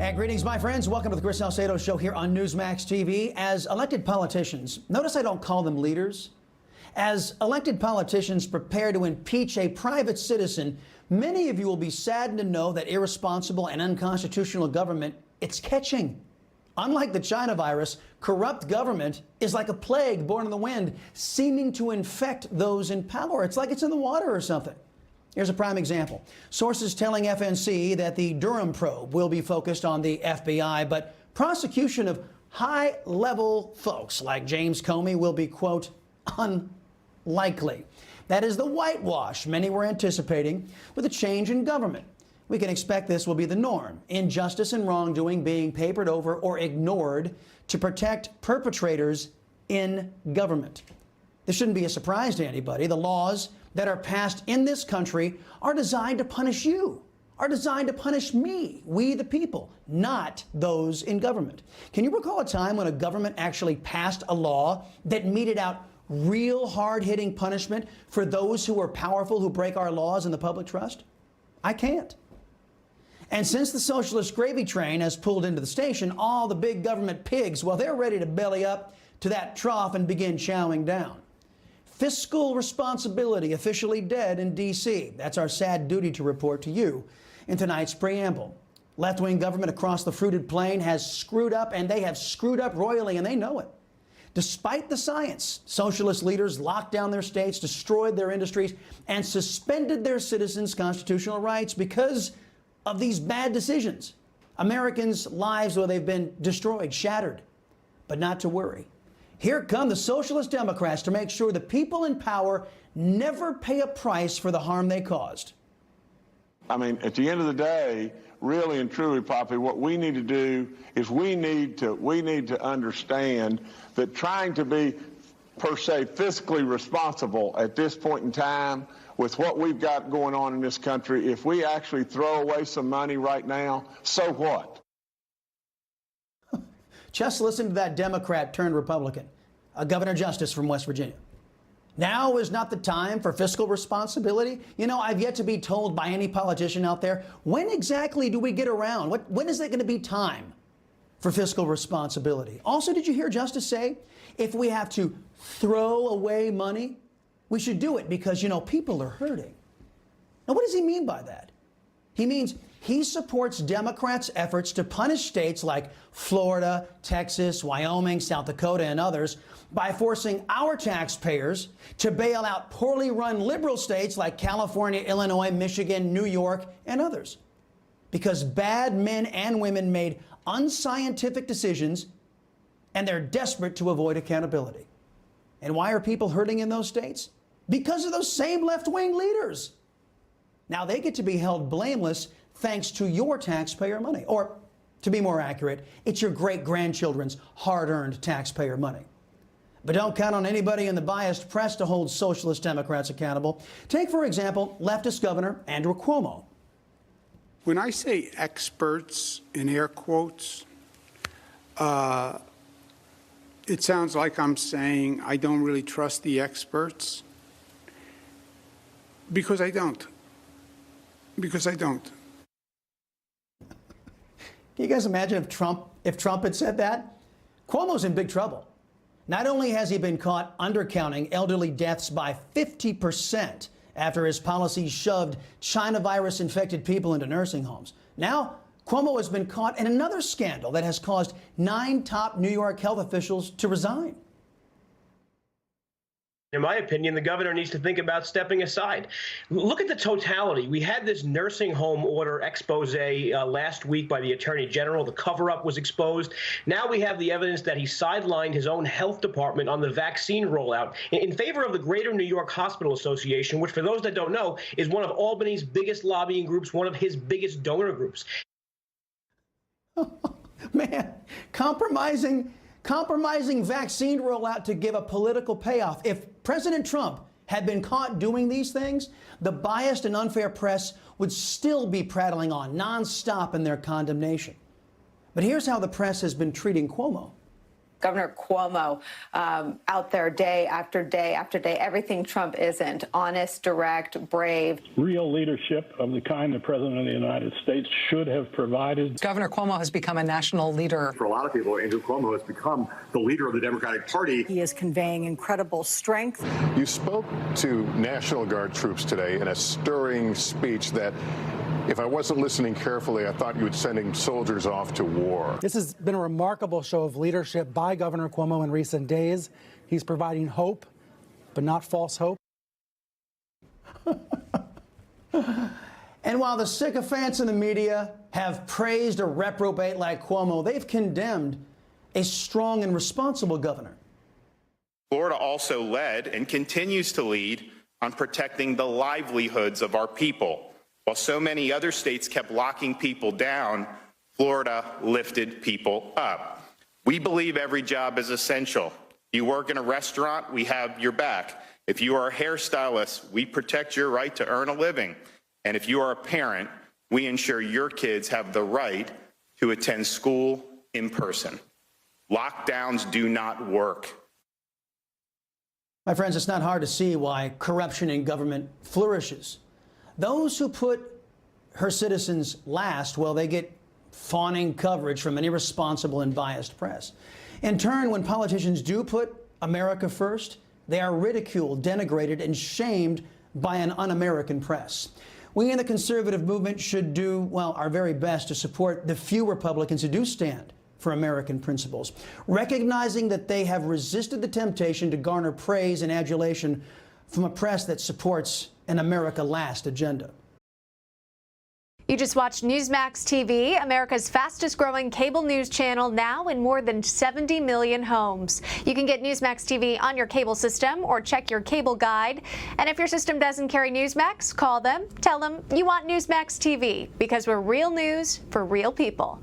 And greetings, my friends. Welcome to the Chris Salcedo Show here on Newsmax TV. As elected politicians, notice I don't call them leaders. As elected politicians prepare to impeach a private citizen, many of you will be saddened to know that irresponsible and unconstitutional government, it's catching. Unlike the China virus, corrupt government is like a plague born in the wind, seeming to infect those in power. It's like it's in the water or something. Here's a prime example. Sources telling FNC that the Durham probe will be focused on the FBI, but prosecution of high-level folks like James Comey will be, quote, unlikely. That is the whitewash many were anticipating with a change in government. We can expect this will be the norm, injustice and wrongdoing being papered over or ignored to protect perpetrators in government. This shouldn't be a surprise to anybody. The laws that are passed in this country are designed to punish you, are designed to punish me, we the people, not those in government. Can you recall a time when a government actually passed a law that meted out real hard-hitting punishment for those who are powerful, who break our laws and the public trust? I can't. And since the socialist gravy train has pulled into the station, all the big government pigs, well, they're ready to belly up to that trough and begin chowing down. Fiscal responsibility officially dead in D.C. That's our sad duty to report to you in tonight's preamble. Left-wing government across the fruited plain has screwed up, and they have screwed up royally, and they know it. Despite the science, socialist leaders locked down their states, destroyed their industries, and suspended their citizens' constitutional rights because of these bad decisions. Americans' lives, well, they've been destroyed, shattered. But not to worry. Here come the socialist Democrats to make sure the people in power never pay a price for the harm they caused. I mean, at the end of the day, really and truly, Poppy, what we need to do is we need to understand that trying to be, per se, fiscally responsible at this point in time with what we've got going on in this country, if we actually throw away some money right now, so what? Just listen to that Democrat turned Republican, a Governor Justice from West Virginia. Now is not the time for fiscal responsibility. You know, I've yet to be told by any politician out there, when exactly do we get around? When is there going to be time for fiscal responsibility? Also, did you hear Justice say, if we have to throw away money, we should do it because, you know, people are hurting. Now, what does he mean by that? He means he supports Democrats' efforts to punish states like Florida, Texas, Wyoming, South Dakota, and others by forcing our taxpayers to bail out poorly run liberal states like California, Illinois, Michigan, New York, and others. Because bad men and women made unscientific decisions, and they're desperate to avoid accountability. And why are people hurting in those states? Because of those same left-wing leaders. Now they get to be held blameless thanks to your taxpayer money. Or, to be more accurate, it's your great-grandchildren's hard-earned taxpayer money. But don't count on anybody in the biased press to hold socialist Democrats accountable. Take, for example, leftist Governor Andrew Cuomo. When I say experts, in air quotes, it sounds like I'm saying I don't really trust the experts. Because I don't. Because I don't. Can you guys imagine if Trump had said that? Cuomo's in big trouble. Not only has he been caught undercounting elderly deaths by 50% after his policies shoved China virus-infected people into nursing homes, now Cuomo has been caught in another scandal that has caused 9 top New York health officials to resign. In my opinion, the governor needs to think about stepping aside. Look at the totality. We had this nursing home order expose last week by the Attorney General. The cover-up was exposed. Now we have the evidence that he sidelined his own health department on the vaccine rollout in favor of the Greater New York Hospital Association, which, for those that don't know, is one of Albany's biggest lobbying groups, one of his biggest donor groups. Man, compromising vaccine rollout to give a political payoff. If President Trump had been caught doing these things, the biased and unfair press would still be prattling on nonstop in their condemnation. But here's how the press has been treating Cuomo. Governor Cuomo out there day after day after day, everything Trump isn't, honest, direct, brave. Real leadership of the kind the President of the United States should have provided. Governor Cuomo has become a national leader. For a lot of people, Andrew Cuomo has become the leader of the Democratic Party. He is conveying incredible strength. You spoke to National Guard troops today in a stirring speech that, if I wasn't listening carefully, I thought you were sending soldiers off to war. This has been a remarkable show of leadership by Governor Cuomo in recent days. He's providing hope, but not false hope. And while the sycophants in the media have praised a reprobate like Cuomo, they've condemned a strong and responsible governor. Florida also led and continues to lead on protecting the livelihoods of our people. While so many other states kept locking people down, Florida lifted people up. We believe every job is essential. If you work in a restaurant, we have your back. If you are a hairstylist, we protect your right to earn a living. And if you are a parent, we ensure your kids have the right to attend school in person. Lockdowns do not work. My friends, it's not hard to see why corruption in government flourishes. Those who put her citizens last, well, they get fawning coverage from an irresponsible and biased press. In turn, when politicians do put America first, they are ridiculed, denigrated, and shamed by an un-American press. We in the conservative movement should do, well, our very best to support the few Republicans who do stand for American principles, recognizing that they have resisted the temptation to garner praise and adulation from a press that supports an America Last agenda. You just watched Newsmax TV, America's fastest growing cable news channel, now in more than 70 million homes. You can get Newsmax TV on your cable system or check your cable guide. And if your system doesn't carry Newsmax, call them, tell them you want Newsmax TV, because we're real news for real people.